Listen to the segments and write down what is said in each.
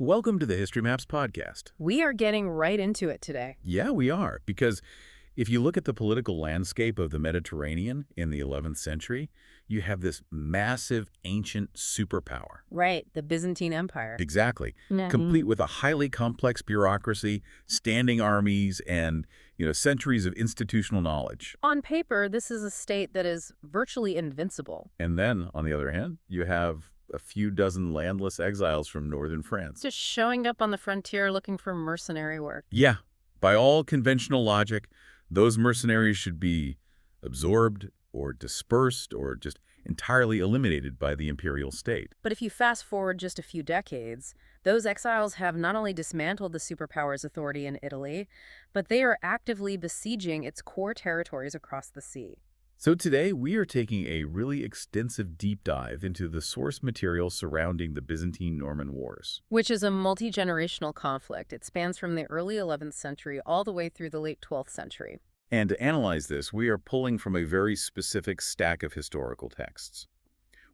Welcome to the History Maps podcast. We are getting right into it today. Yeah, we are, because if you look at the political landscape of the Mediterranean in the 11th century, you have this massive ancient superpower. Right, the Byzantine Empire. Exactly. Complete with a highly complex bureaucracy, standing armies, and, centuries of institutional knowledge. On paper, this is a state that is virtually invincible. And then, on the other hand, you have a few dozen landless exiles from northern France. Just showing up on the frontier looking for mercenary work. Yeah, by all conventional logic, those mercenaries should be absorbed or dispersed or just entirely eliminated by the imperial state. But if you fast forward just a few decades, those exiles have not only dismantled the superpower's authority in Italy, but they are actively besieging its core territories across the sea. So today, we are taking a really extensive deep dive into the source material surrounding the Byzantine-Norman Wars. Which is a multi-generational conflict. It spans from the early 11th century all the way through the late 12th century. And to analyze this, we are pulling from a very specific stack of historical texts.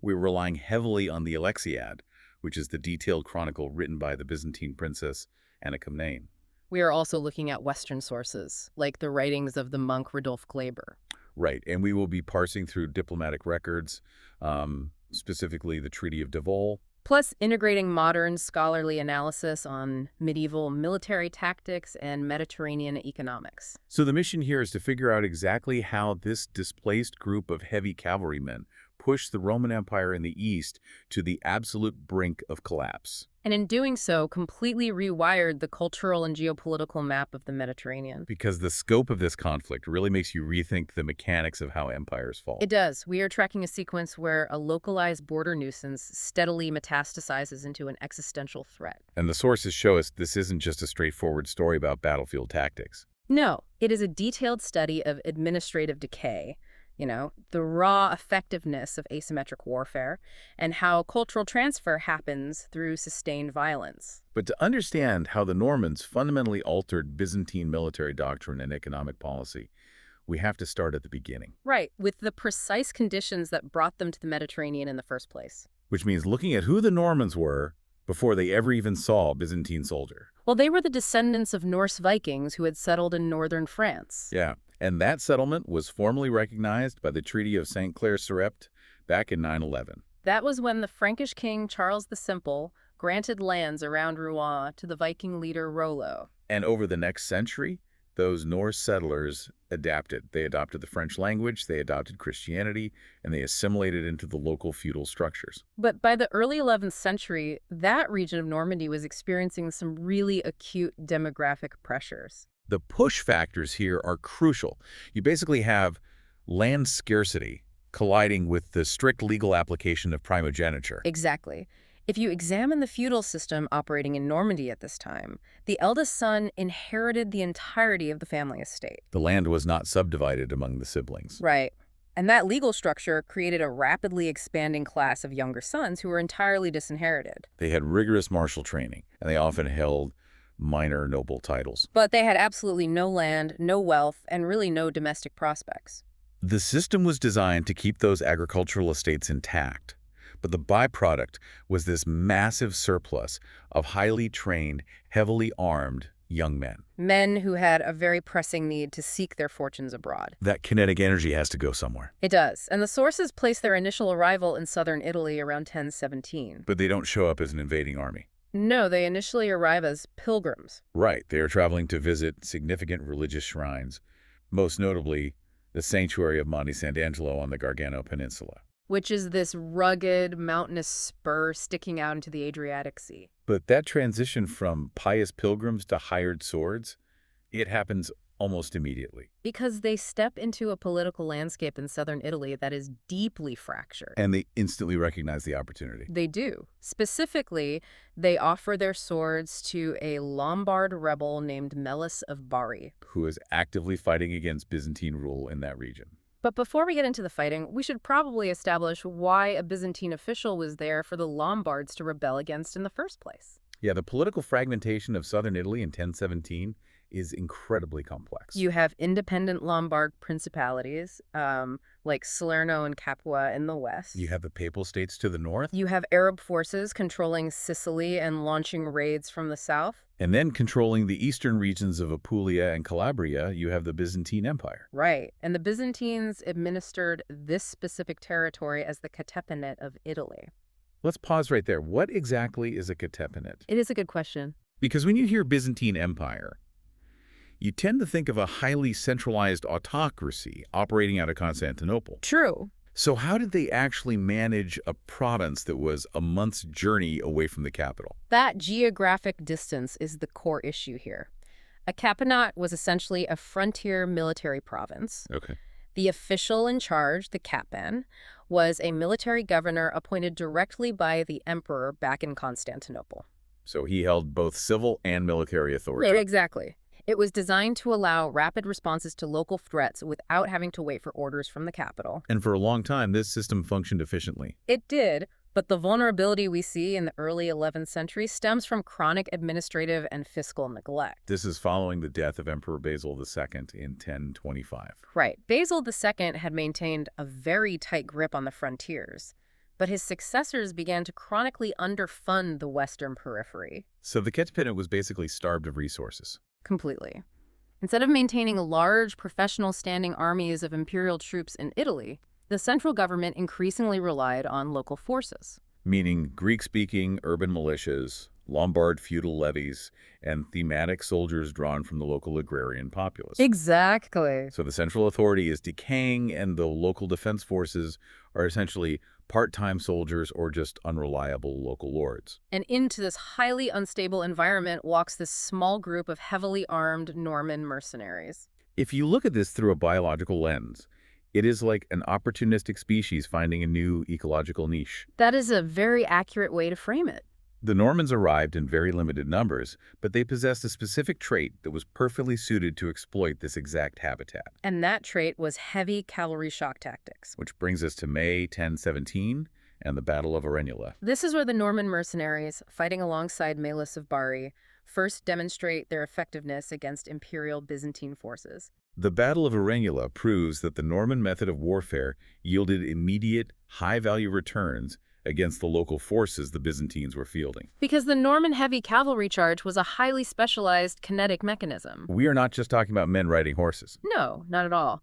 We're relying heavily on the Alexiad, which is the detailed chronicle written by the Byzantine princess Anna Komnene. We are also looking at Western sources, like the writings of the monk Rodolphe Glaber. Right, and we will be parsing through diplomatic records, specifically the Treaty of Devol. Plus integrating modern scholarly analysis on medieval military tactics and Mediterranean economics. So the mission here is to figure out exactly how this displaced group of heavy cavalrymen pushed the Roman Empire in the east to the absolute brink of collapse. And in doing so, completely rewired the cultural and geopolitical map of the Mediterranean. Because the scope of this conflict really makes you rethink the mechanics of how empires fall. It does. We are tracking a sequence where a localized border nuisance steadily metastasizes into an existential threat. And the sources show us this isn't just a straightforward story about battlefield tactics. No, it is a detailed study of administrative decay, the raw effectiveness of asymmetric warfare, and how cultural transfer happens through sustained violence. But to understand how the Normans fundamentally altered Byzantine military doctrine and economic policy, we have to start at the beginning. Right, with the precise conditions that brought them to the Mediterranean in the first place. Which means looking at who the Normans were before they ever even saw a Byzantine soldier. Well, they were the descendants of Norse Vikings who had settled in northern France. Yeah. And that settlement was formally recognized by the Treaty of St. Clair-sur-Epte back in 911. That was when the Frankish king Charles the Simple granted lands around Rouen to the Viking leader Rollo. And over the next century, those Norse settlers adapted. They adopted the French language, they adopted Christianity, and they assimilated into the local feudal structures. But by the early 11th century, that region of Normandy was experiencing some really acute demographic pressures. The push factors here are crucial. You basically have land scarcity colliding with the strict legal application of primogeniture. Exactly. If you examine the feudal system operating in Normandy at this time, the eldest son inherited the entirety of the family estate. The land was not subdivided among the siblings. Right. And that legal structure created a rapidly expanding class of younger sons who were entirely disinherited. They had rigorous martial training, and they often held minor noble titles. But they had absolutely no land, no wealth, and really no domestic prospects. The system was designed to keep those agricultural estates intact, but the byproduct was this massive surplus of highly trained, heavily armed young men. Men who had a very pressing need to seek their fortunes abroad. That kinetic energy has to go somewhere. It does, and the sources place their initial arrival in southern Italy around 1017. But they don't show up as an invading army. No, they initially arrive as pilgrims. Right, they are traveling to visit significant religious shrines, most notably the sanctuary of Monte Sant'Angelo on the Gargano Peninsula. Which is this rugged, mountainous spur sticking out into the Adriatic Sea. But that transition from pious pilgrims to hired swords, it happens almost immediately. Because they step into a political landscape in southern Italy that is deeply fractured. And they instantly recognize the opportunity. They do. Specifically, they offer their swords to a Lombard rebel named Melus of Bari, who is actively fighting against Byzantine rule in that region. But before we get into the fighting, we should probably establish why a Byzantine official was there for the Lombards to rebel against in the first place. Yeah, the political fragmentation of southern Italy in 1017 is incredibly complex. You have independent Lombard principalities, like Salerno and Capua in the west. You have the Papal States to the north. You have Arab forces controlling Sicily and launching raids from the south. And then controlling the eastern regions of Apulia and Calabria, you have the Byzantine Empire. Right. And the Byzantines administered this specific territory as the catepenate of Italy. Let's pause right there. What exactly is a catepenate? It is a good question. Because when you hear Byzantine Empire, you tend to think of a highly centralized autocracy operating out of Constantinople. True. So how did they actually manage a province that was a month's journey away from the capital? That geographic distance is the core issue here. A capenate was essentially a frontier military province. Okay. The official in charge, the capan, was a military governor appointed directly by the emperor back in Constantinople. So he held both civil and military authority. Right, exactly. It was designed to allow rapid responses to local threats without having to wait for orders from the capital. And for a long time, this system functioned efficiently. It did, but the vulnerability we see in the early 11th century stems from chronic administrative and fiscal neglect. This is following the death of Emperor Basil II in 1025. Right. Basil II had maintained a very tight grip on the frontiers, but his successors began to chronically underfund the western periphery. So the catepenate was basically starved of resources. Completely. Instead of maintaining large professional standing armies of imperial troops in Italy, the central government increasingly relied on local forces. Meaning Greek-speaking urban militias, Lombard feudal levies, and thematic soldiers drawn from the local agrarian populace. Exactly. So the central authority is decaying, and the local defense forces are essentially part-time soldiers or just unreliable local lords. And into this highly unstable environment walks this small group of heavily armed Norman mercenaries. If you look at this through a biological lens, it is like an opportunistic species finding a new ecological niche. That is a very accurate way to frame it. The Normans arrived in very limited numbers, but they possessed a specific trait that was perfectly suited to exploit this exact habitat. And that trait was heavy cavalry shock tactics. Which brings us to May 1017 and the Battle of Arenula. This is where the Norman mercenaries, fighting alongside Malus of Bari, first demonstrate their effectiveness against imperial Byzantine forces. The Battle of Arenula proves that the Norman method of warfare yielded immediate, high-value returns against the local forces the Byzantines were fielding. Because the Norman heavy cavalry charge was a highly specialized kinetic mechanism. We are not just talking about men riding horses. No, not at all.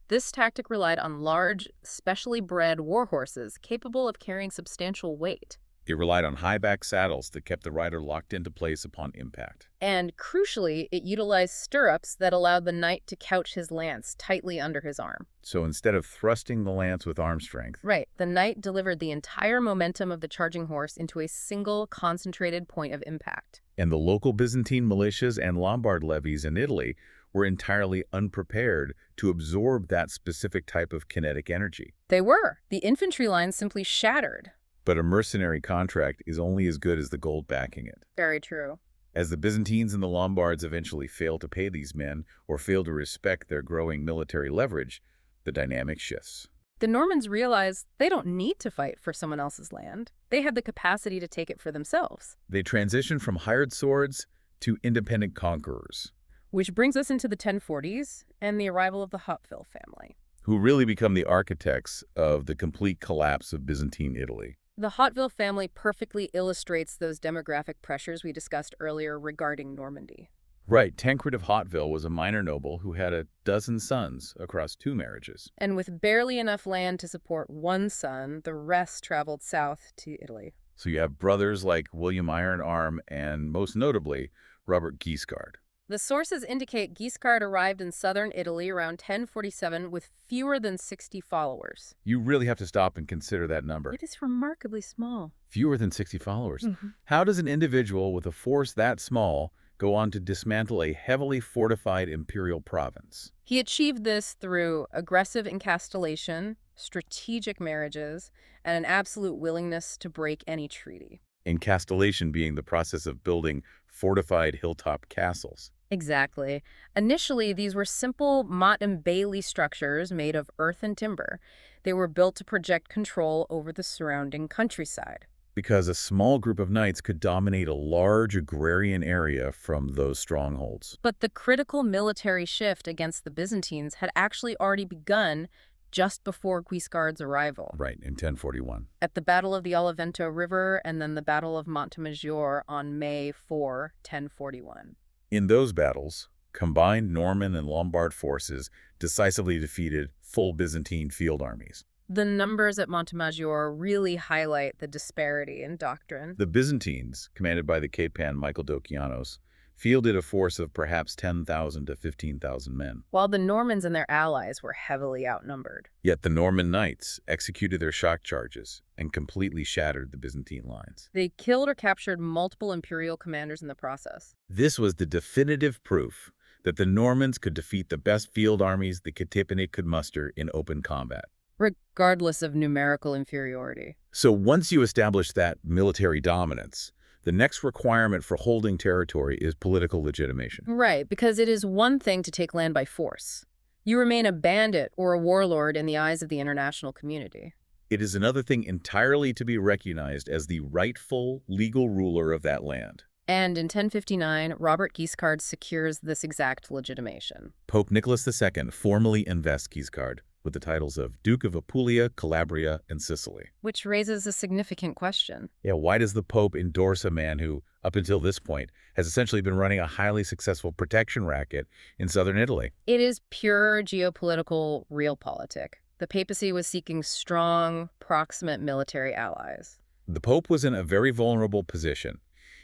This tactic relied on large, specially bred war horses capable of carrying substantial weight. It relied on high-back saddles that kept the rider locked into place upon impact. And crucially, it utilized stirrups that allowed the knight to couch his lance tightly under his arm. So instead of thrusting the lance with arm strength, Right, the knight delivered the entire momentum of the charging horse into a single concentrated point of impact. and the local Byzantine militias and Lombard levies in Italy were entirely unprepared to absorb that specific type of kinetic energy. They were. The infantry line simply shattered. But a mercenary contract is only as good as the gold backing it. Very true. As the Byzantines and the Lombards eventually fail to pay these men or fail to respect their growing military leverage, the dynamic shifts. The Normans realized they don't need to fight for someone else's land. They had the capacity to take it for themselves. They transition from hired swords to independent conquerors, Which brings us into the 1040s and the arrival of the Hauteville family. who really become the architects of the complete collapse of Byzantine Italy. The Hauteville family perfectly illustrates those demographic pressures we discussed earlier regarding Normandy. Right, Tancred of Hauteville was a minor noble who had a dozen sons across 2 marriages. And with barely enough land to support one son, the rest traveled south to Italy. So you have brothers like William Iron Arm and, most notably, Robert Guiscard. The sources indicate Guiscard arrived in southern Italy around 1047 with fewer than 60 followers. You really have to stop and consider that number. It is remarkably small. Fewer than 60 followers. How does an individual with a force that small go on to dismantle a heavily fortified imperial province? He achieved this through aggressive encapsulation, strategic marriages, and an absolute willingness to break any treaty. Encapsulation being the process of building fortified hilltop castles. Exactly. Initially, these were simple motte and bailey structures made of earth and timber. They were built to project control over the surrounding countryside. Because a small group of knights could dominate a large agrarian area from those strongholds. But the critical military shift against the Byzantines had actually already begun just before Guiscard's arrival. Right, in 1041. At the Battle of the Olivento River and then the Battle of Montemayor on May 4, 1041. In those battles, combined Norman and Lombard forces decisively defeated full Byzantine field armies. The numbers at Montemayor really highlight the disparity in doctrine. The Byzantines, commanded by the Capeman Michael Dokianos, fielded a force of perhaps 10,000 to 15,000 men. While the Normans and their allies were heavily outnumbered. Yet the Norman knights executed their shock charges and completely shattered the Byzantine lines. They killed or captured multiple imperial commanders in the process. This was the definitive proof that the Normans could defeat the best field armies the Catepanate could muster in open combat, regardless of numerical inferiority. So once you establish that military dominance, the next requirement for holding territory is political legitimation. Right, because it is one thing to take land by force. You remain a bandit or a warlord in the eyes of the international community. It is another thing entirely to be recognized as the rightful legal ruler of that land. And in 1059, Robert Guiscard secures this exact legitimation. Pope Nicholas II formally invests Guiscard with the titles of Duke of Apulia, Calabria, and Sicily. Which raises a significant question. Yeah, why does the Pope endorse a man who, up until this point, has essentially been running a highly successful protection racket in southern Italy? It is pure geopolitical realpolitik. The papacy was seeking strong, proximate military allies. The Pope was in a very vulnerable position.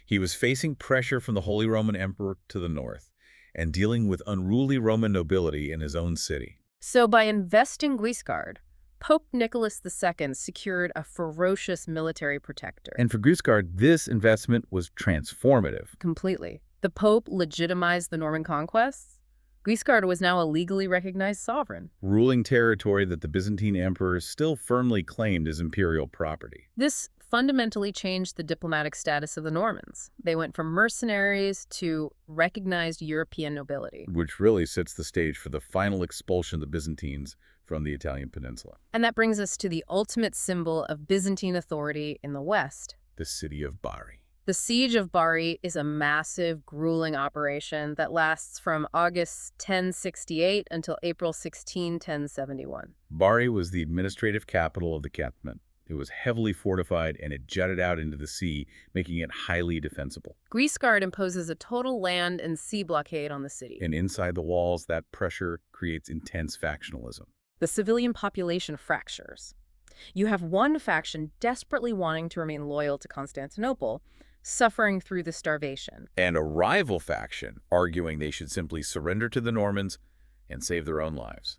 He was facing pressure from the Holy Roman Emperor to the north and dealing with unruly Roman nobility in his own city. So by investing Guiscard, Pope Nicholas II secured a ferocious military protector. And for Guiscard, this investment was transformative. Completely. The Pope legitimized the Norman conquests. Guiscard was now a legally recognized sovereign, ruling territory that the Byzantine emperors still firmly claimed as imperial property. This fundamentally changed the diplomatic status of the Normans. They went from mercenaries to recognized European nobility. Which really sets the stage for the final expulsion of the Byzantines from the Italian peninsula. And that brings us to the ultimate symbol of Byzantine authority in the West. The city of Bari. The siege of Bari is a massive, grueling operation that lasts from August 1068 until April 16, 1071. Bari was the administrative capital of the Catepanate. It was heavily fortified and it jutted out into the sea, making it highly defensible. Guiscard imposes a total land and sea blockade on the city. And inside the walls, that pressure creates intense factionalism. The civilian population fractures. You have one faction desperately wanting to remain loyal to Constantinople, suffering through the starvation. And a rival faction arguing they should simply surrender to the Normans and save their own lives.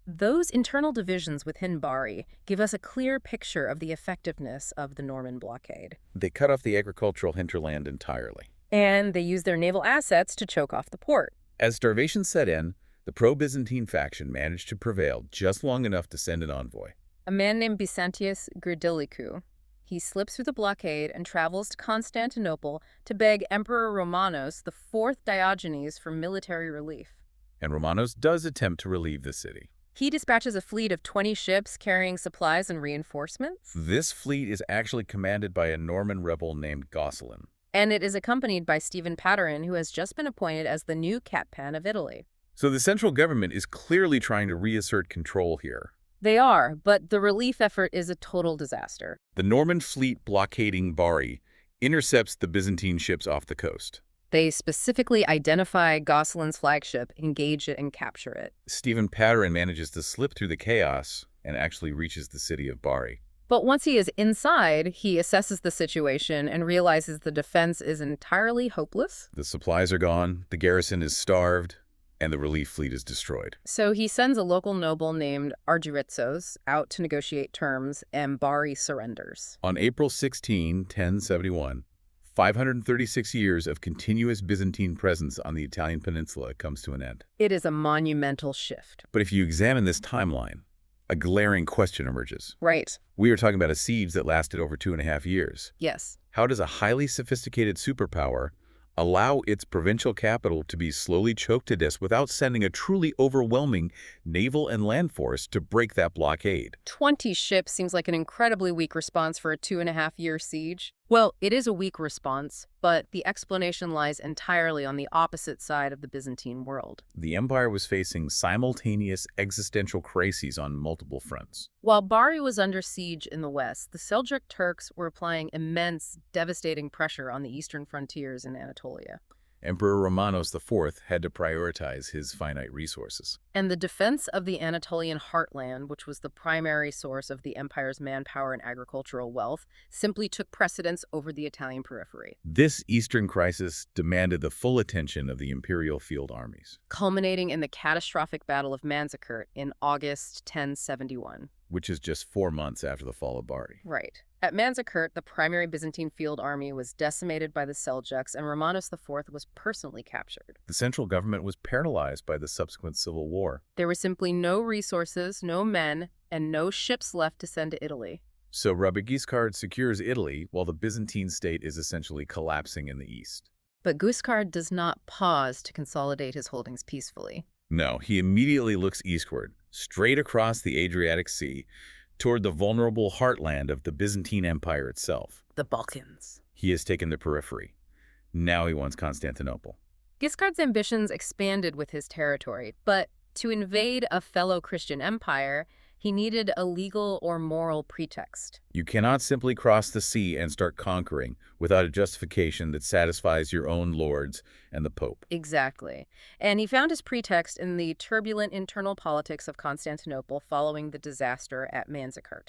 Those internal divisions within Bari give us a clear picture of the effectiveness of the Norman blockade. They cut off the agricultural hinterland entirely. And they use their naval assets to choke off the port. As starvation set in, the pro-Byzantine faction managed to prevail just long enough to send an envoy. A man named Byzantius Gridilicu. He slips through the blockade and travels to Constantinople to beg Emperor Romanos the Fourth Diogenes for military relief. And Romanos does attempt to relieve the city. He dispatches a fleet of 20 ships carrying supplies and reinforcements. This fleet is actually commanded by a Norman rebel named Gosselin. And it is accompanied by Stephen Patarin, who has just been appointed as the new Catepan of Italy. So the central government is clearly trying to reassert control here. They are, but the relief effort is a total disaster. The Norman fleet blockading Bari intercepts the Byzantine ships off the coast. They specifically identify Gosselin's flagship, engage it, and capture it. Stephen Patarin manages to slip through the chaos and actually reaches the city of Bari. But once he is inside, he assesses the situation and realizes the defense is entirely hopeless. The supplies are gone, the garrison is starved, and the relief fleet is destroyed. So he sends a local noble named Argyritzos out to negotiate terms, and Bari surrenders. On April 16, 1071, 536 years of continuous Byzantine presence on the Italian peninsula comes to an end. It is a monumental shift. But if you examine this timeline, a glaring question emerges. Right. We are talking about a siege that lasted over 2.5 years. Yes. How does a highly sophisticated superpower allow its provincial capital to be slowly choked to death without sending a truly overwhelming naval and land force to break that blockade. 20 ships seems like an incredibly weak response for a 2.5-year siege. Well, it is a weak response, but the explanation lies entirely on the opposite side of the Byzantine world. The empire was facing simultaneous existential crises on multiple fronts. While Bari was under siege in the west, the Seljuk Turks were applying immense, devastating pressure on the eastern frontiers in Anatolia. Emperor Romanos IV had to prioritize his finite resources. And the defense of the Anatolian heartland, which was the primary source of the empire's manpower and agricultural wealth, simply took precedence over the Italian periphery, This eastern crisis demanded the full attention of the imperial field armies, culminating in the catastrophic Battle of Manzikert in August 1071. which is just 4 months after the fall of Bari. Right. At Manzikert, the primary Byzantine field army was decimated by the Seljuks, and Romanos IV was personally captured. The central government was paralyzed by the subsequent civil war. There were simply no resources, no men, and no ships left to send to Italy. So Robert Guiscard secures Italy while the Byzantine state is essentially collapsing in the east. But Guiscard does not pause to consolidate his holdings peacefully. No, he immediately looks eastward, straight across the Adriatic Sea, toward the vulnerable heartland of the Byzantine Empire itself. The Balkans. He has taken the periphery. Now he wants Constantinople. Guiscard's ambitions expanded with his territory, but to invade a fellow Christian empire, he needed a legal or moral pretext. You cannot simply cross the sea and start conquering without a justification that satisfies your own lords and the Pope. Exactly. And he found his pretext in the turbulent internal politics of Constantinople following the disaster at Manzikert.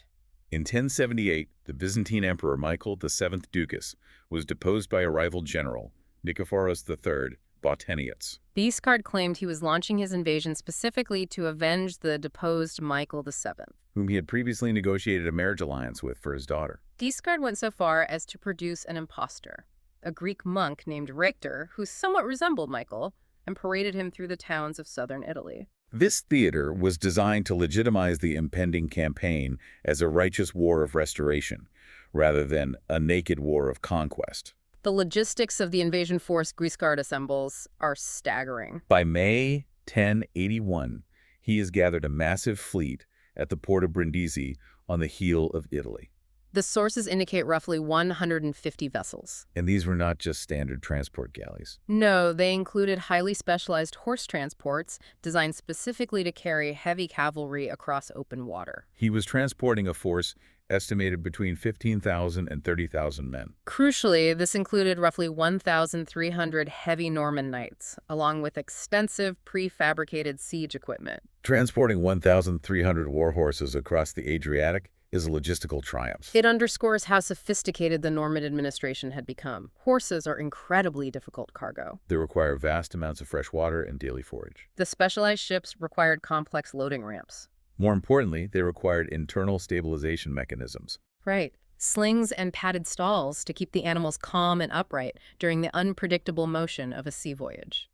In 1078, the Byzantine Emperor Michael VII Ducas was deposed by a rival general, Nikephoros III Botaniates. Guiscard claimed he was launching his invasion specifically to avenge the deposed Michael VII. Whom he had previously negotiated a marriage alliance with for his daughter. Guiscard went so far as to produce an impostor, a Greek monk named Richter, who somewhat resembled Michael, and paraded him through the towns of southern Italy. This theater was designed to legitimize the impending campaign as a righteous war of restoration, rather than a naked war of conquest. The logistics of the invasion force Guiscard assembles are staggering. By May 1081, he has gathered a massive fleet at the port of Brindisi on the heel of Italy. The sources indicate roughly 150 vessels. And these were not just standard transport galleys. No, they included highly specialized horse transports designed specifically to carry heavy cavalry across open water. He was transporting a force estimated between 15,000 and 30,000 men. Crucially, this included roughly 1,300 heavy Norman knights, along with extensive prefabricated siege equipment. Transporting 1,300 war horses across the Adriatic is a logistical triumph. It underscores how sophisticated the Norman administration had become. Horses are incredibly difficult cargo. They require vast amounts of fresh water and daily forage. The specialized ships required complex loading ramps. More importantly, they required internal stabilization mechanisms. Right. Slings and padded stalls to keep the animals calm and upright during the unpredictable motion of a sea voyage.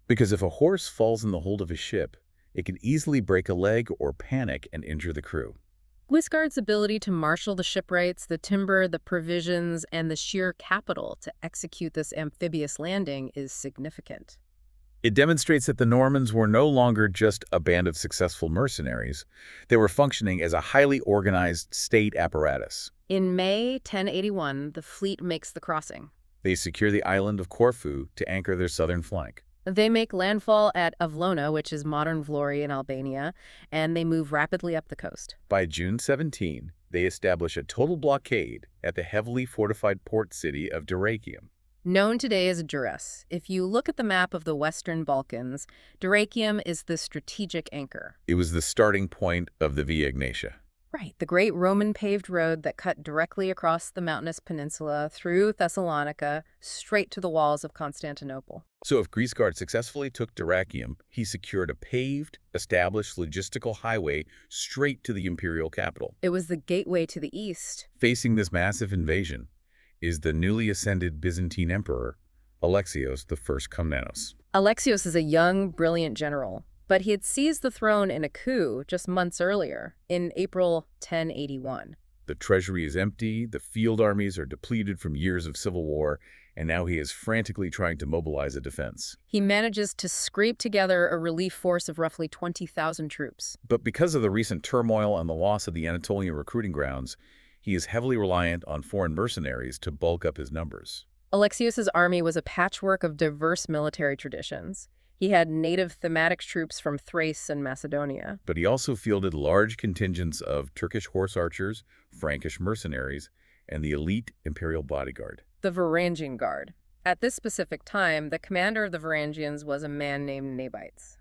Because if a horse falls in the hold of a ship, it can easily break a leg or panic and injure the crew. Guiscard's ability to marshal the shipwrights, the timber, the provisions, and the sheer capital to execute this amphibious landing is significant. It demonstrates that the Normans were no longer just a band of successful mercenaries. They were functioning as a highly organized state apparatus. In May 1081, the fleet makes the crossing. They secure the island of Corfu to anchor their southern flank. They make landfall at Avlona, which is modern Vlori in Albania, and they move rapidly up the coast. By June 17, they establish a total blockade at the heavily fortified port city of Dyrrhachium. Known today as Durrës, if you look at the map of the Western Balkans, Dyrrhachium is the strategic anchor. It was the starting point of the Via Egnatia. Right, the great Roman paved road that cut directly across the mountainous peninsula through Thessalonica, straight to the walls of Constantinople. So if Guiscard successfully took Dyrrhachium, he secured a paved, established logistical highway straight to the imperial capital. It was the gateway to the east. Facing this massive invasion is the newly ascended Byzantine emperor, Alexios I Komnenos. Alexios is a young, brilliant general, but he had seized the throne in a coup just months earlier, in April 1081. The treasury is empty, the field armies are depleted from years of civil war, and now he is frantically trying to mobilize a defense. He manages to scrape together a relief force of roughly 20,000 troops. But because of the recent turmoil and the loss of the Anatolian recruiting grounds, he is heavily reliant on foreign mercenaries to bulk up his numbers. Alexios's army was a patchwork of diverse military traditions. He had native thematic troops from Thrace and Macedonia. But he also fielded large contingents of Turkish horse archers, Frankish mercenaries, and the elite imperial bodyguard. The Varangian Guard. At this specific time, the commander of the Varangians was a man named Nabites.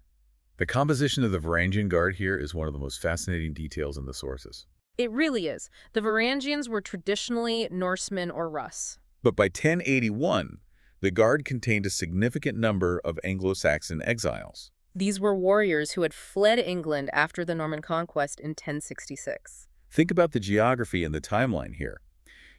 The composition of the Varangian Guard here is one of the most fascinating details in the sources. It really is. The Varangians were traditionally Norsemen or Rus. But by 1081, the Guard contained a significant number of Anglo-Saxon exiles. These were warriors who had fled England after the Norman conquest in 1066. Think about the geography and the timeline here.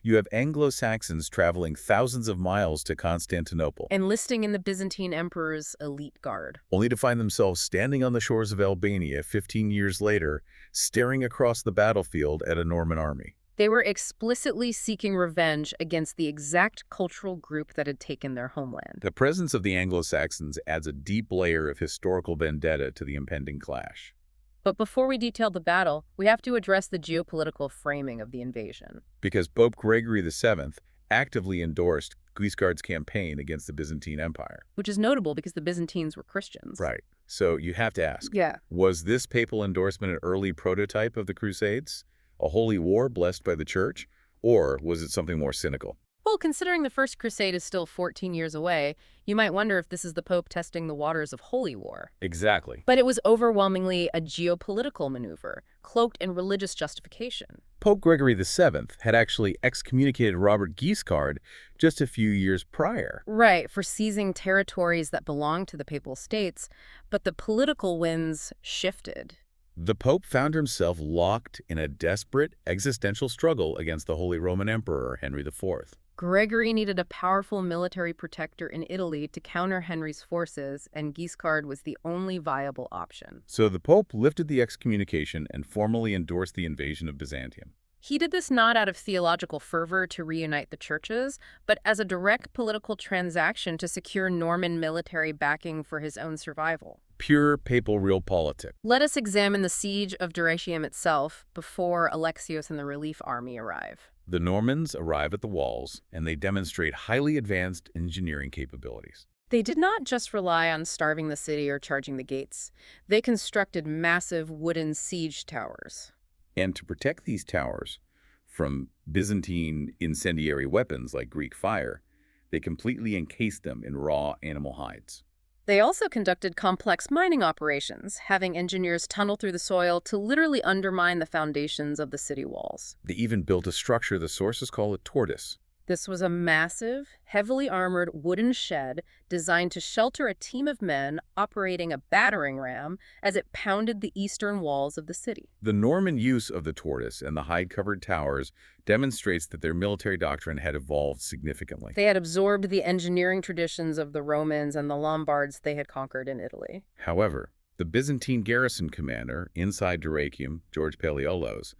You have Anglo-Saxons traveling thousands of miles to Constantinople, Enlisting in the Byzantine Emperor's elite guard. only to find themselves standing on the shores of Albania 15 years later, staring across the battlefield at a Norman army. They were explicitly seeking revenge against the exact cultural group that had taken their homeland. The presence of the Anglo-Saxons adds a deep layer of historical vendetta to the impending clash. But before we detail the battle, we have to address the geopolitical framing of the invasion. Because Pope Gregory VII actively endorsed Guiscard's campaign against the Byzantine Empire. Which is notable because the Byzantines were Christians. Right. So you have to ask, Yeah. was this papal endorsement an early prototype of the Crusades? A holy war blessed by the Church? Or was it something more cynical? Well, considering the First Crusade is still 14 years away, you might wonder if this is the Pope testing the waters of holy war. Exactly. But it was overwhelmingly a geopolitical maneuver, cloaked in religious justification. Pope Gregory VII had actually excommunicated Robert Guiscard just a few years prior. Right, for seizing territories that belonged to the Papal States, but the political winds shifted. The Pope found himself locked in a desperate existential struggle against the Holy Roman Emperor Henry IV. Gregory needed a powerful military protector in Italy to counter Henry's forces, and Guiscard was the only viable option. So the Pope lifted the excommunication and formally endorsed the invasion of Byzantium. He did this not out of theological fervor to reunite the churches, but as a direct political transaction to secure Norman military backing for his own survival. Pure papal realpolitik. Let us examine the siege of Dyrrhachium itself before Alexios and the relief army arrive. The Normans arrive at the walls, and they demonstrate highly advanced engineering capabilities. They did not just rely on starving the city or charging the gates. They constructed massive wooden siege towers. And to protect these towers from Byzantine incendiary weapons like Greek fire, they completely encased them in raw animal hides. They also conducted complex mining operations, having engineers tunnel through the soil to literally undermine the foundations of the city walls. They even built a structure the sources call a tortoise. This was a massive, heavily armored wooden shed designed to shelter a team of men operating a battering ram as it pounded the eastern walls of the city. The Norman use of the tortoise and the hide-covered towers demonstrates that their military doctrine had evolved significantly. They had absorbed the engineering traditions of the Romans and the Lombards they had conquered in Italy. However, the Byzantine garrison commander inside Dyrrhachium, George Palaiologos,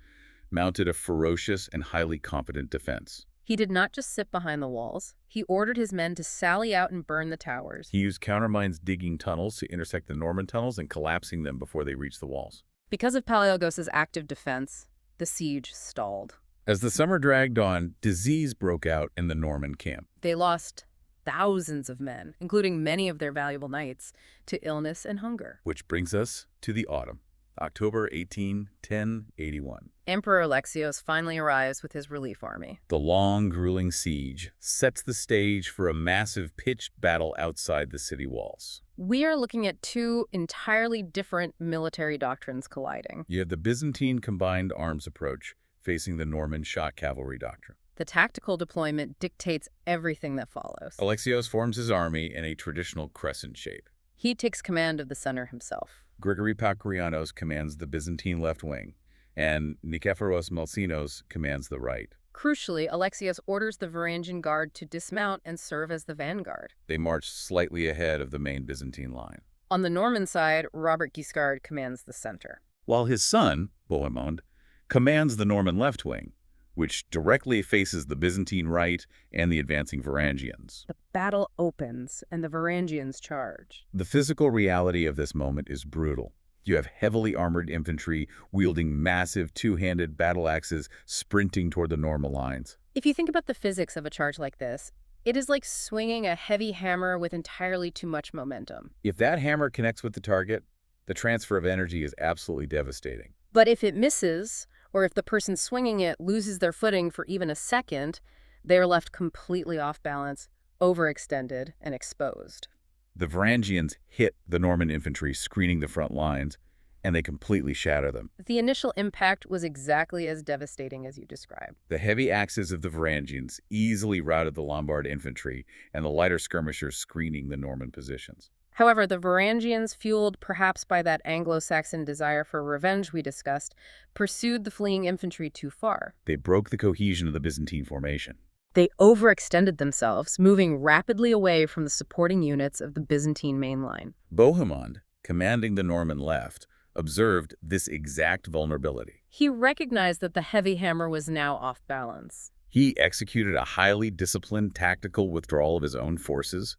mounted a ferocious and highly competent defense. He did not just sit behind the walls. He ordered his men to sally out and burn the towers. He used countermines digging tunnels to intersect the Norman tunnels and collapsing them before they reached the walls. Because of Palaiologos' active defense, the siege stalled. As the summer dragged on, disease broke out in the Norman camp. They lost thousands of men, including many of their valuable knights, to illness and hunger. Which brings us to the autumn, October 1081. Emperor Alexios finally arrives with his relief army. The long, grueling siege sets the stage for a massive pitched battle outside the city walls. We are looking at two entirely different military doctrines colliding. You have the Byzantine combined arms approach facing the Norman shot cavalry doctrine. The tactical deployment dictates everything that follows. Alexios forms his army in a traditional crescent shape. He takes command of the center himself. Grigory Pakarianos commands the Byzantine left wing, and Nikephoros Malsinos commands the right. Crucially, Alexios orders the Varangian Guard to dismount and serve as the vanguard. They march slightly ahead of the main Byzantine line. On the Norman side, Robert Guiscard commands the center. While his son, Bohemond, commands the Norman left wing, which directly faces the Byzantine right and the advancing Varangians. The battle opens, and the Varangians charge. The physical reality of this moment is brutal. You have heavily armored infantry wielding massive two-handed battle axes sprinting toward the Norman lines. If you think about the physics of a charge like this, it is like swinging a heavy hammer with entirely too much momentum. If that hammer connects with the target, the transfer of energy is absolutely devastating. But if it misses, or if the person swinging it loses their footing for even a second, they are left completely off balance, overextended, and exposed. The Varangians hit the Norman infantry screening the front lines, and they completely shatter them. The initial impact was exactly as devastating as you described. The heavy axes of the Varangians easily routed the Lombard infantry and the lighter skirmishers screening the Norman positions. However, the Varangians, fueled perhaps by that Anglo-Saxon desire for revenge we discussed, pursued the fleeing infantry too far. They broke the cohesion of the Byzantine formation. They overextended themselves, moving rapidly away from the supporting units of the Byzantine main line. Bohemond, commanding the Norman left, observed this exact vulnerability. He recognized that the heavy hammer was now off balance. He executed a highly disciplined tactical withdrawal of his own forces,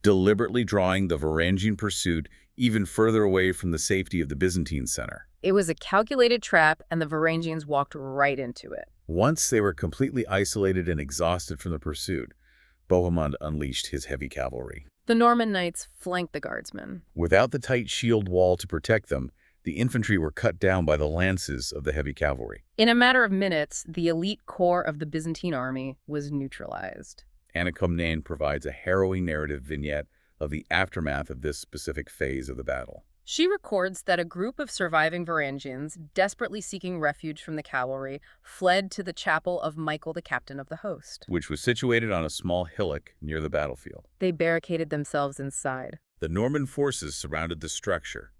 deliberately drawing the Varangian pursuit even further away from the safety of the Byzantine center. It was a calculated trap, and the Varangians walked right into it. Once they were completely isolated and exhausted from the pursuit, Bohemond unleashed his heavy cavalry. The Norman knights flanked the guardsmen. Without the tight shield wall to protect them, the infantry were cut down by the lances of the heavy cavalry. In a matter of minutes, the elite core of the Byzantine army was neutralized. Anna Komnene provides a harrowing narrative vignette of the aftermath of this specific phase of the battle. She records that a group of surviving Varangians, desperately seeking refuge from the cavalry, fled to the chapel of Michael, the captain of the host, which was situated on a small hillock near the battlefield. They barricaded themselves inside. The Norman forces surrounded the structure,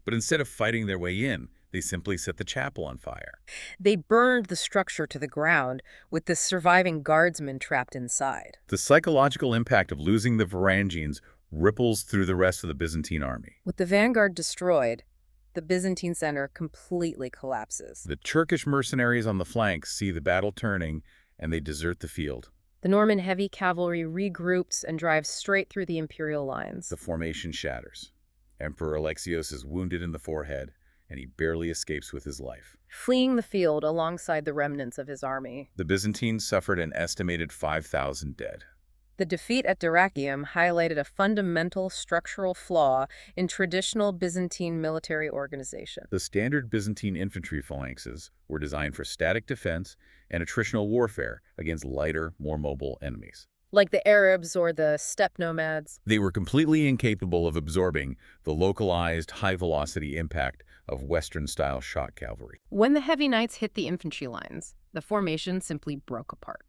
but instead of fighting their way in, they simply set the chapel on fire. They burned the structure to the ground, with the surviving guardsmen trapped inside. The psychological impact of losing the Varangians ripples through the rest of the Byzantine army. With the vanguard destroyed, the Byzantine center completely collapses. The Turkish mercenaries on the flanks see the battle turning, and they desert the field. The Norman heavy cavalry regroups and drives straight through the imperial lines. The formation shatters. Emperor Alexios is wounded in the forehead, and he barely escapes with his life. Fleeing the field alongside the remnants of his army. The Byzantines suffered an estimated 5,000 dead. The defeat at Dyrrhachium highlighted a fundamental structural flaw in traditional Byzantine military organization. The standard Byzantine infantry phalanxes were designed for static defense and attritional warfare against lighter, more mobile enemies. Like the Arabs or the steppe nomads. They were completely incapable of absorbing the localized, high-velocity impact of Western-style shock cavalry. When the heavy knights hit the infantry lines, the formation simply broke apart.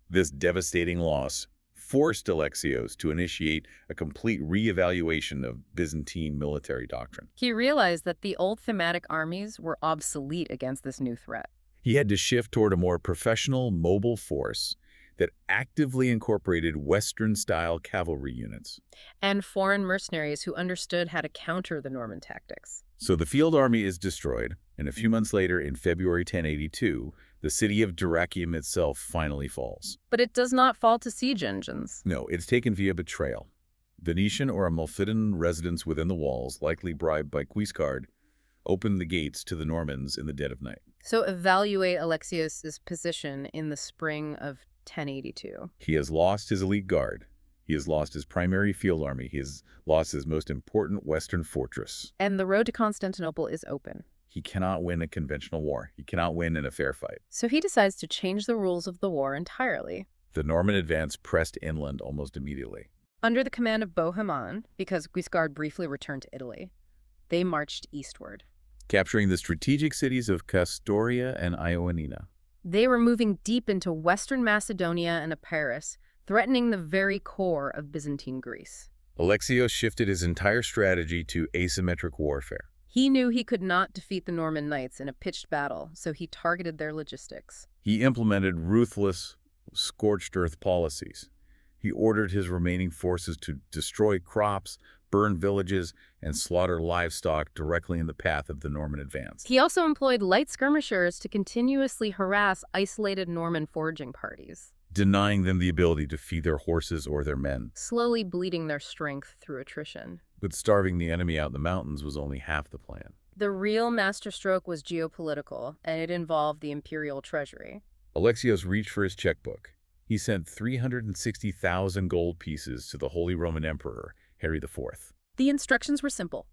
This devastating loss forced Alexios to initiate a complete re-evaluation of Byzantine military doctrine. He realized that the old thematic armies were obsolete against this new threat. He had to shift toward a more professional, mobile force that actively incorporated Western-style cavalry units. And foreign mercenaries who understood how to counter the Norman tactics. So the field army is destroyed, and a few months later, in February 1082, the city of Dyrrhachium itself finally falls. But it does not fall to siege engines. No, it's taken via betrayal. Venetian or Amalfitan residents within the walls, likely bribed by Guiscard, opened the gates to the Normans in the dead of night. So evaluate Alexios' position in the spring of 1082. He has lost his elite guard. He has lost his primary field army. He has lost his most important western fortress. And the road to Constantinople is open. He cannot win a conventional war. He cannot win in a fair fight. So he decides to change the rules of the war entirely. The Norman advance pressed inland almost immediately. Under the command of Bohemond, because Guiscard briefly returned to Italy, they marched eastward, capturing the strategic cities of Castoria and Ioannina. They were moving deep into western Macedonia and Epirus, threatening the very core of Byzantine Greece. Alexios shifted his entire strategy to asymmetric warfare. He knew he could not defeat the Norman knights in a pitched battle, so he targeted their logistics. He implemented ruthless, scorched earth policies. He ordered his remaining forces to destroy crops, burn villages, and slaughter livestock directly in the path of the Norman advance. He also employed light skirmishers to continuously harass isolated Norman foraging parties, denying them the ability to feed their horses or their men. slowly bleeding their strength through attrition. But starving the enemy out in the mountains was only half the plan. The real masterstroke was geopolitical, and it involved the imperial treasury. Alexios reached for his checkbook. He sent 360,000 gold pieces to the Holy Roman Emperor, Henry IV. The instructions were simple.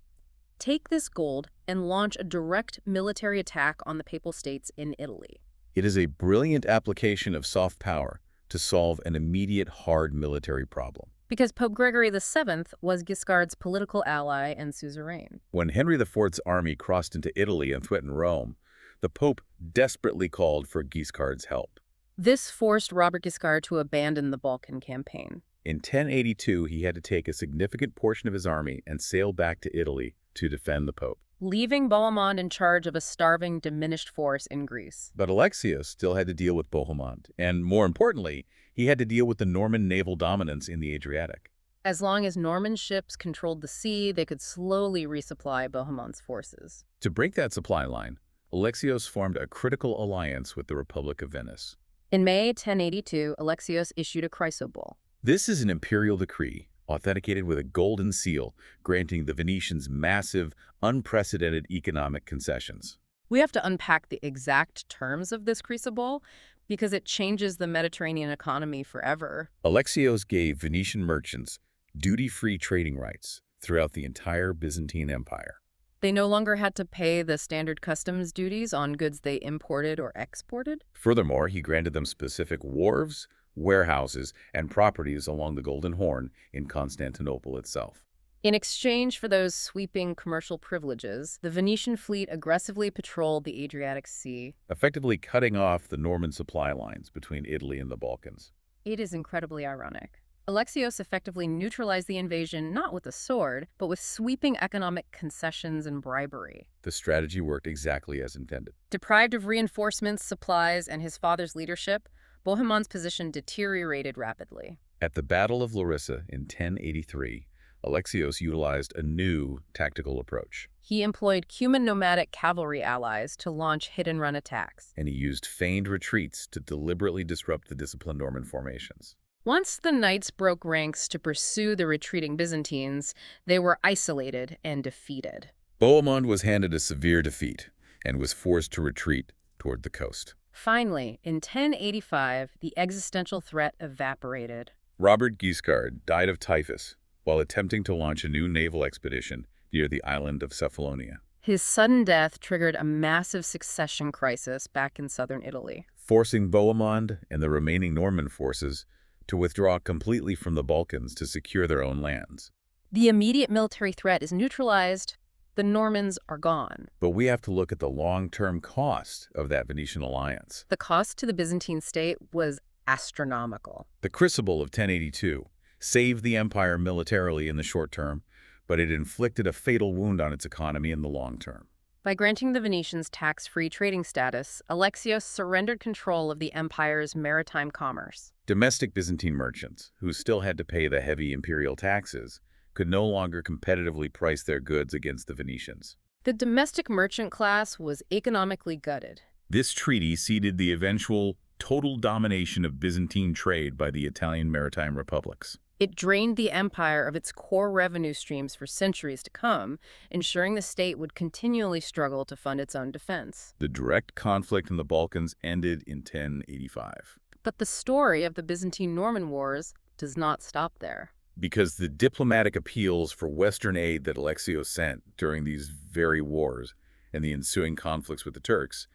Take this gold and launch a direct military attack on the Papal States in Italy. It is a brilliant application of soft power to solve an immediate hard military problem. Because Pope Gregory VII was Guiscard's political ally and suzerain. When Henry IV's army crossed into Italy and threatened Rome, the Pope desperately called for Guiscard's help. This forced Robert Guiscard to abandon the Balkan campaign. In 1082, he had to take a significant portion of his army and sail back to Italy to defend the Pope, leaving Bohemond in charge of a starving, diminished force in Greece. But Alexios still had to deal with Bohemond, and more importantly, he had to deal with the Norman naval dominance in the Adriatic. As long as Norman ships controlled the sea, they could slowly resupply Bohemond's forces. To break that supply line, Alexios formed a critical alliance with the Republic of Venice. In May 1082, Alexios issued a chrysobull. This is an imperial decree, authenticated with a golden seal, granting the Venetians massive, unprecedented economic concessions. We have to unpack the exact terms of this crucible because it changes the Mediterranean economy forever. Alexios gave Venetian merchants duty-free trading rights throughout the entire Byzantine Empire. They no longer had to pay the standard customs duties on goods they imported or exported. Furthermore, he granted them specific wharves, warehouses, and properties along the Golden Horn in Constantinople itself. In exchange for those sweeping commercial privileges, the Venetian fleet aggressively patrolled the Adriatic Sea, effectively cutting off the Norman supply lines between Italy and the Balkans. It is incredibly ironic. Alexios effectively neutralized the invasion not with a sword, but with sweeping economic concessions and bribery. The strategy worked exactly as intended. Deprived of reinforcements, supplies, and his father's leadership, Bohemond's position deteriorated rapidly. At the Battle of Larissa in 1083, Alexios utilized a new tactical approach. He employed Cuman nomadic cavalry allies to launch hit-and-run attacks. And he used feigned retreats to deliberately disrupt the disciplined Norman formations. Once the knights broke ranks to pursue the retreating Byzantines, they were isolated and defeated. Bohemond was handed a severe defeat and was forced to retreat toward the coast. Finally, in 1085, the existential threat evaporated. Robert Guiscard died of typhus while attempting to launch a new naval expedition near the island of Cephalonia. His sudden death triggered a massive succession crisis back in southern Italy, forcing Bohemond and the remaining Norman forces to withdraw completely from the Balkans to secure their own lands. The immediate military threat is neutralized. The Normans are gone. But we have to look at the long-term cost of that Venetian alliance. The cost to the Byzantine state was astronomical. The crucible of 1082 saved the empire militarily in the short term, but it inflicted a fatal wound on its economy in the long term. By granting the Venetians tax-free trading status, Alexios surrendered control of the empire's maritime commerce. Domestic Byzantine merchants, who still had to pay the heavy imperial taxes, could no longer competitively price their goods against the Venetians. The domestic merchant class was economically gutted. This treaty ceded the eventual total domination of Byzantine trade by the Italian maritime republics. It drained the empire of its core revenue streams for centuries to come, ensuring the state would continually struggle to fund its own defense. The direct conflict in the Balkans ended in 1085. But the story of the Byzantine-Norman Wars does not stop there. Because the diplomatic appeals for Western aid that Alexios sent during these very wars and the ensuing conflicts with the Turks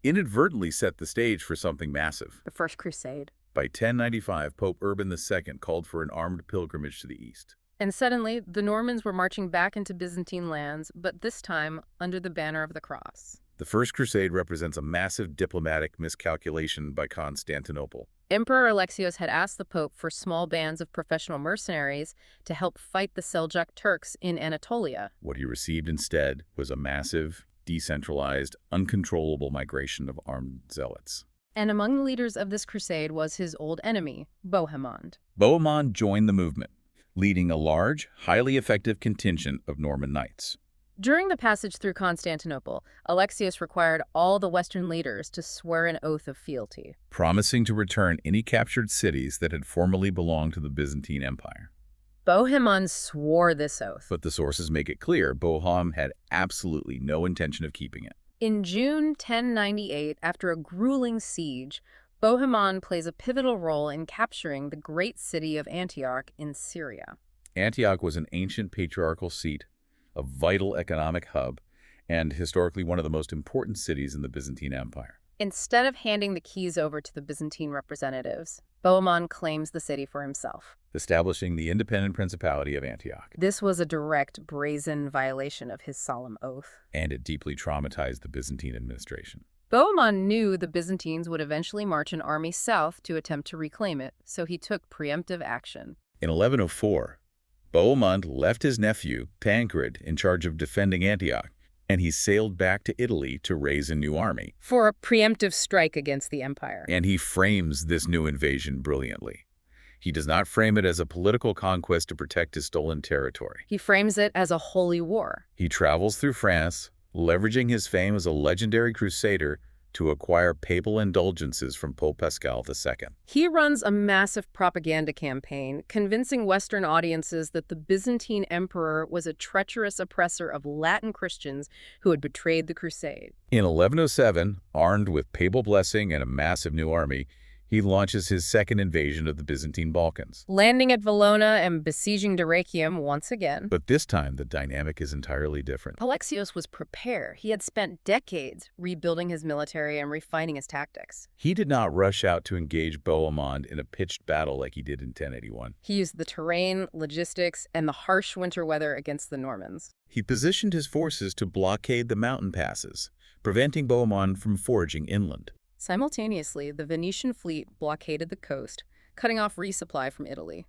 inadvertently set the stage for something massive. The First Crusade. By 1095, Pope Urban II called for an armed pilgrimage to the east. And suddenly, the Normans were marching back into Byzantine lands, but this time under the banner of the cross. The First Crusade represents a massive diplomatic miscalculation by Constantinople. Emperor Alexios had asked the Pope for small bands of professional mercenaries to help fight the Seljuk Turks in Anatolia. What he received instead was a massive, decentralized, uncontrollable migration of armed zealots. And among the leaders of this crusade was his old enemy, Bohemond. Bohemond joined the movement, leading a large, highly effective contingent of Norman knights. During the passage through Constantinople, Alexius required all the Western leaders to swear an oath of fealty, promising to return any captured cities that had formerly belonged to the Byzantine Empire. Bohemond swore this oath. But the sources make it clear Bohemond had absolutely no intention of keeping it. In June 1098, after a grueling siege, Bohemond plays a pivotal role in capturing the great city of Antioch in Syria. Antioch was an ancient patriarchal seat, a vital economic hub, and historically one of the most important cities in the Byzantine Empire. Instead of handing the keys over to the Byzantine representatives, Bohemond claims the city for himself, establishing the independent principality of Antioch. This was a direct, brazen violation of his solemn oath. And it deeply traumatized the Byzantine administration. Bohemond knew the Byzantines would eventually march an army south to attempt to reclaim it, so he took preemptive action. In 1104, Bohemond left his nephew, Tancred, in charge of defending Antioch, and he sailed back to Italy to raise a new army. For a preemptive strike against the empire. And he frames this new invasion brilliantly. He does not frame it as a political conquest to protect his stolen territory. He frames it as a holy war. He travels through France, leveraging his fame as a legendary crusader to acquire papal indulgences from Pope Pascal II. He runs a massive propaganda campaign, convincing Western audiences that the Byzantine emperor was a treacherous oppressor of Latin Christians who had betrayed the crusade. In 1107, armed with papal blessing and a massive new army, he launches his second invasion of the Byzantine Balkans. Landing at Valona and besieging Dyrrhachium once again. But this time, the dynamic is entirely different. Alexios was prepared. He had spent decades rebuilding his military and refining his tactics. He did not rush out to engage Bohemond in a pitched battle like he did in 1081. He used the terrain, logistics, and the harsh winter weather against the Normans. He positioned his forces to blockade the mountain passes, preventing Bohemond from forging inland. Simultaneously, the Venetian fleet blockaded the coast, cutting off resupply from Italy.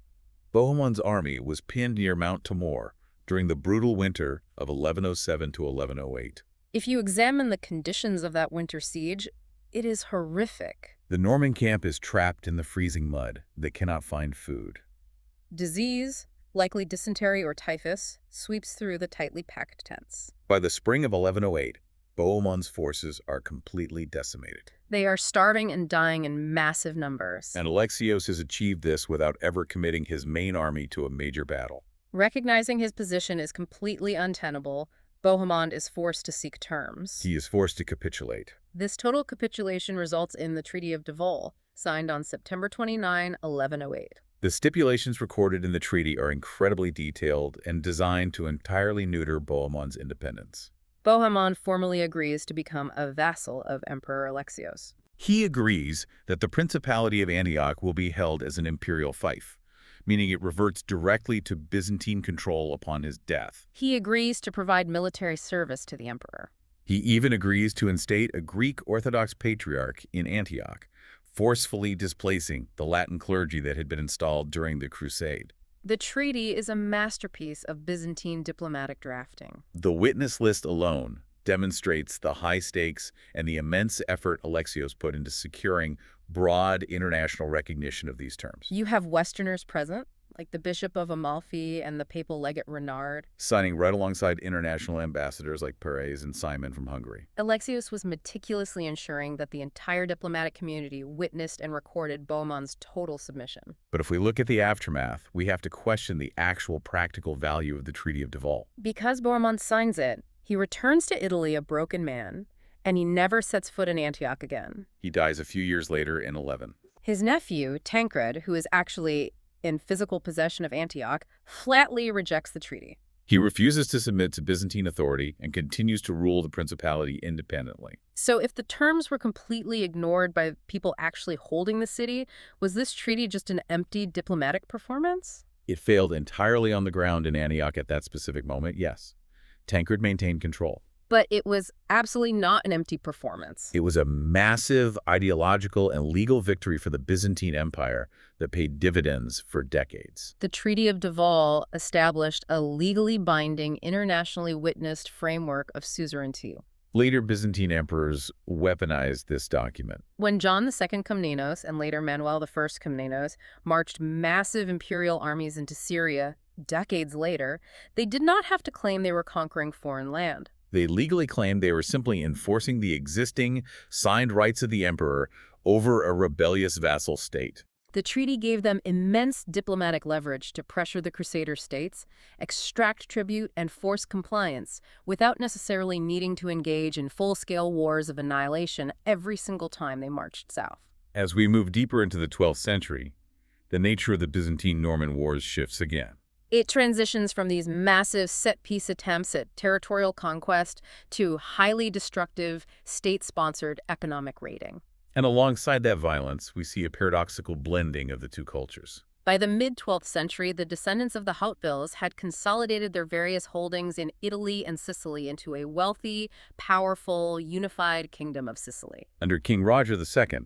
Bohemond's army was pinned near Mount Timor during the brutal winter of 1107 to 1108. If you examine the conditions of that winter siege, it is horrific. The Norman camp is trapped in the freezing mud. They cannot find food. Disease, likely dysentery or typhus, sweeps through the tightly packed tents. By the spring of 1108, Bohemond's forces are completely decimated. They are starving and dying in massive numbers. And Alexios has achieved this without ever committing his main army to a major battle. Recognizing his position is completely untenable, Bohemond is forced to seek terms. He is forced to capitulate. This total capitulation results in the Treaty of Devol, signed on September 29, 1108. The stipulations recorded in the treaty are incredibly detailed and designed to entirely neuter Bohemond's independence. Bohemond formally agrees to become a vassal of Emperor Alexios. He agrees that the Principality of Antioch will be held as an imperial fief, meaning it reverts directly to Byzantine control upon his death. He agrees to provide military service to the emperor. He even agrees to instate a Greek Orthodox patriarch in Antioch, forcefully displacing the Latin clergy that had been installed during the Crusade. The treaty is a masterpiece of Byzantine diplomatic drafting. The witness list alone demonstrates the high stakes and the immense effort Alexios put into securing broad international recognition of these terms. You have Westerners present, like the Bishop of Amalfi and the papal legate Renard, signing right alongside international ambassadors like Perez and Simon from Hungary. Alexios was meticulously ensuring that the entire diplomatic community witnessed and recorded Bohemond's total submission. But if we look at the aftermath, we have to question the actual practical value of the Treaty of Devol. Because Bohemond signs it, he returns to Italy a broken man, and he never sets foot in Antioch again. He dies a few years later in 11. His nephew, Tancred, who is actually in physical possession of Antioch, flatly rejects the treaty. He refuses to submit to Byzantine authority and continues to rule the principality independently. So if the terms were completely ignored by people actually holding the city, was this treaty just an empty diplomatic performance? It failed entirely on the ground in Antioch at that specific moment, yes. Tancred maintained control. But it was absolutely not an empty performance. It was a massive ideological and legal victory for the Byzantine Empire that paid dividends for decades. The Treaty of Devol established a legally binding, internationally witnessed framework of suzerainty. Later Byzantine emperors weaponized this document. When John II Komnenos and later Manuel I Komnenos marched massive imperial armies into Syria decades later, they did not have to claim they were conquering foreign land. They legally claimed they were simply enforcing the existing, signed rights of the emperor over a rebellious vassal state. The treaty gave them immense diplomatic leverage to pressure the Crusader states, extract tribute, and force compliance, without necessarily needing to engage in full-scale wars of annihilation every single time they marched south. As we move deeper into the 12th century, the nature of the Byzantine-Norman wars shifts again. It transitions from these massive set-piece attempts at territorial conquest to highly destructive, state-sponsored economic raiding. And alongside that violence, we see a paradoxical blending of the two cultures. By the mid-12th century, the descendants of the Hautevils had consolidated their various holdings in Italy and Sicily into a wealthy, powerful, unified Kingdom of Sicily. Under King Roger II,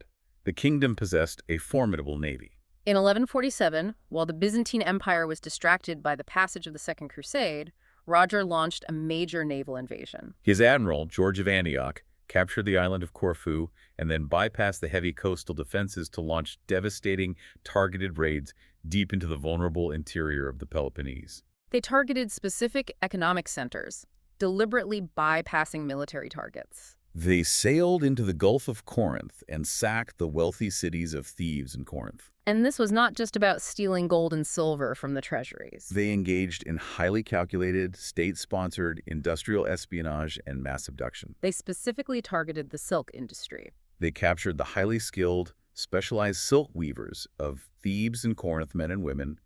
the kingdom possessed a formidable navy. In 1147, while the Byzantine Empire was distracted by the passage of the Second Crusade, Roger launched a major naval invasion. His admiral, George of Antioch, captured the island of Corfu and then bypassed the heavy coastal defenses to launch devastating, targeted raids deep into the vulnerable interior of the Peloponnese. They targeted specific economic centers, deliberately bypassing military targets. They sailed into the Gulf of Corinth and sacked the wealthy cities of Thebes and Corinth. And this was not just about stealing gold and silver from the treasuries. They engaged in highly calculated, state-sponsored industrial espionage and mass abduction. They specifically targeted the silk industry. They captured the highly skilled, specialized silk weavers of Thebes and Corinth men and women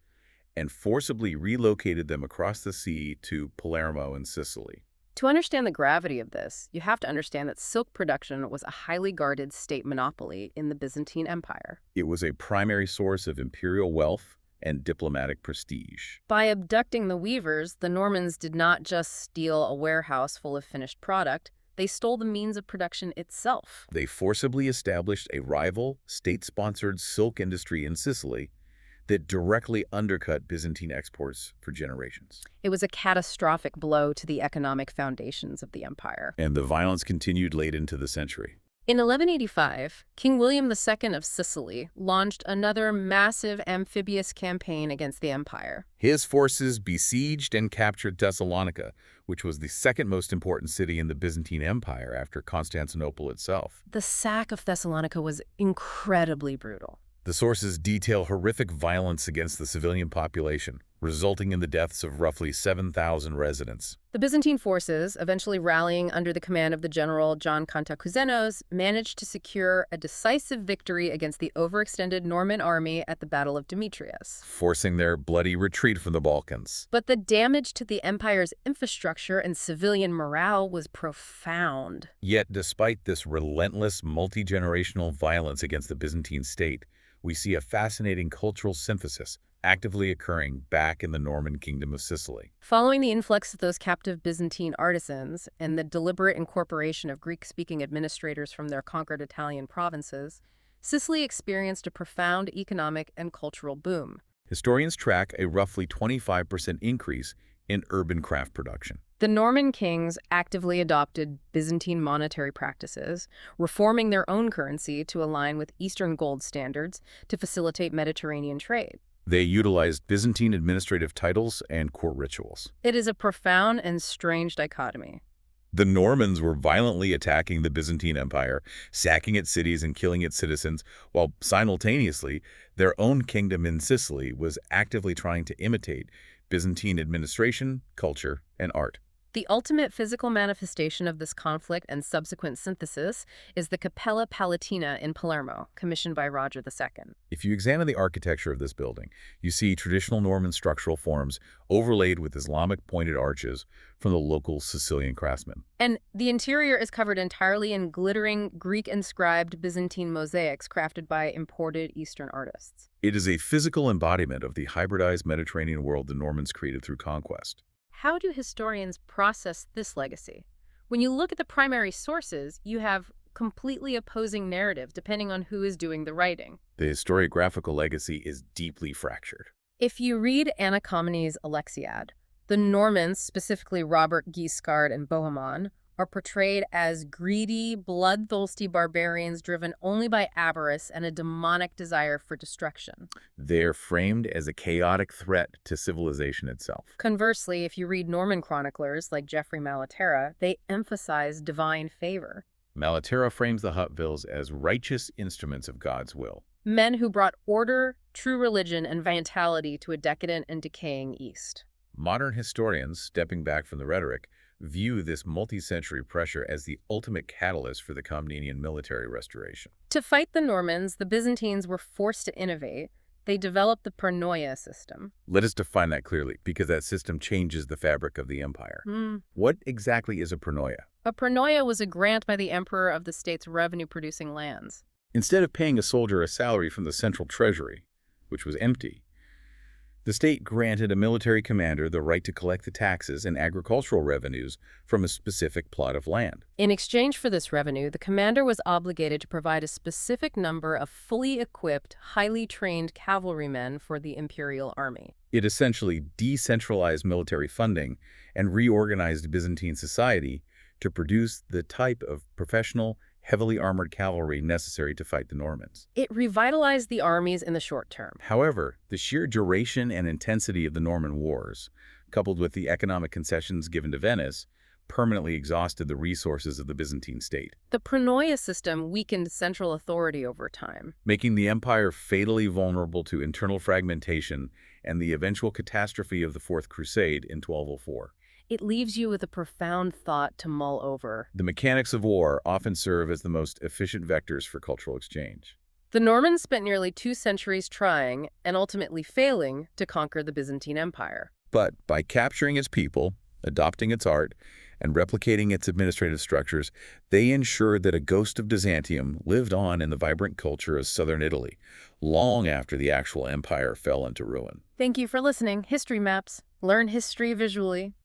and forcibly relocated them across the sea to Palermo in Sicily. To understand the gravity of this, you have to understand that silk production was a highly guarded state monopoly in the Byzantine Empire. It was a primary source of imperial wealth and diplomatic prestige. By abducting the weavers, the Normans did not just steal a warehouse full of finished product, they stole the means of production itself. They forcibly established a rival, state-sponsored silk industry in Sicily that directly undercut Byzantine exports for generations. It was a catastrophic blow to the economic foundations of the empire. And the violence continued late into the century. In 1185, King William II of Sicily launched another massive amphibious campaign against the empire. His forces besieged and captured Thessalonica, which was the second most important city in the Byzantine Empire after Constantinople itself. The sack of Thessalonica was incredibly brutal. The sources detail horrific violence against the civilian population, resulting in the deaths of roughly 7,000 residents. The Byzantine forces, eventually rallying under the command of the general John Cantacuzenos, managed to secure a decisive victory against the overextended Norman army at the Battle of Demetrius, forcing their bloody retreat from the Balkans. But the damage to the empire's infrastructure and civilian morale was profound. Yet, despite this relentless, multi-generational violence against the Byzantine state, we see a fascinating cultural synthesis actively occurring back in the Norman Kingdom of Sicily. Following the influx of those captive Byzantine artisans and the deliberate incorporation of Greek-speaking administrators from their conquered Italian provinces, Sicily experienced a profound economic and cultural boom. Historians track a roughly 25% increase in urban craft production. The Norman kings actively adopted Byzantine monetary practices, reforming their own currency to align with Eastern gold standards to facilitate Mediterranean trade. They utilized Byzantine administrative titles and court rituals. It is a profound and strange dichotomy. The Normans were violently attacking the Byzantine Empire, sacking its cities and killing its citizens, while simultaneously their own kingdom in Sicily was actively trying to imitate Byzantine administration, culture, and art. The ultimate physical manifestation of this conflict and subsequent synthesis is the Cappella Palatina in Palermo, commissioned by Roger II. If you examine the architecture of this building, you see traditional Norman structural forms overlaid with Islamic pointed arches from the local Sicilian craftsmen. And the interior is covered entirely in glittering Greek-inscribed Byzantine mosaics crafted by imported Eastern artists. It is a physical embodiment of the hybridized Mediterranean world the Normans created through conquest. How do historians process this legacy? When you look at the primary sources, you have completely opposing narratives depending on who is doing the writing. The historiographical legacy is deeply fractured. If you read Anna Commone's Alexiad, the Normans, specifically Robert Guiscard and Bohemond, are portrayed as greedy, bloodthirsty barbarians driven only by avarice and a demonic desire for destruction. They're framed as a chaotic threat to civilization itself. Conversely, if you read Norman chroniclers like Geoffrey Malaterra, they emphasize divine favor. Malaterra frames the Hutvilles as righteous instruments of God's will. Men who brought order, true religion, and vitality to a decadent and decaying East. Modern historians, stepping back from the rhetoric, view this multi-century pressure as the ultimate catalyst for the Comnenian military restoration. To fight the Normans, the Byzantines were forced to innovate. They developed the pronoia system. Let us define that clearly, because that system changes the fabric of the empire. What exactly is a pronoia? A pronoia was a grant by the emperor of the state's revenue-producing lands. Instead of paying a soldier a salary from the central treasury, which was empty, the state granted a military commander the right to collect the taxes and agricultural revenues from a specific plot of land. In exchange for this revenue, the commander was obligated to provide a specific number of fully equipped, highly trained cavalrymen for the imperial army. It essentially decentralized military funding and reorganized Byzantine society to produce the type of professional, heavily armored cavalry necessary to fight the Normans. It revitalized the armies in the short term. However, the sheer duration and intensity of the Norman wars, coupled with the economic concessions given to Venice, permanently exhausted the resources of the Byzantine state. The pronoia system weakened central authority over time, making the empire fatally vulnerable to internal fragmentation and the eventual catastrophe of the Fourth Crusade in 1204. It leaves you with a profound thought to mull over. The mechanics of war often serve as the most efficient vectors for cultural exchange. The Normans spent nearly 2 centuries trying, and ultimately failing, to conquer the Byzantine Empire. But by capturing its people, adopting its art, and replicating its administrative structures, they ensured that a ghost of Byzantium lived on in the vibrant culture of southern Italy, long after the actual empire fell into ruin. Thank you for listening. History Maps. Learn history visually.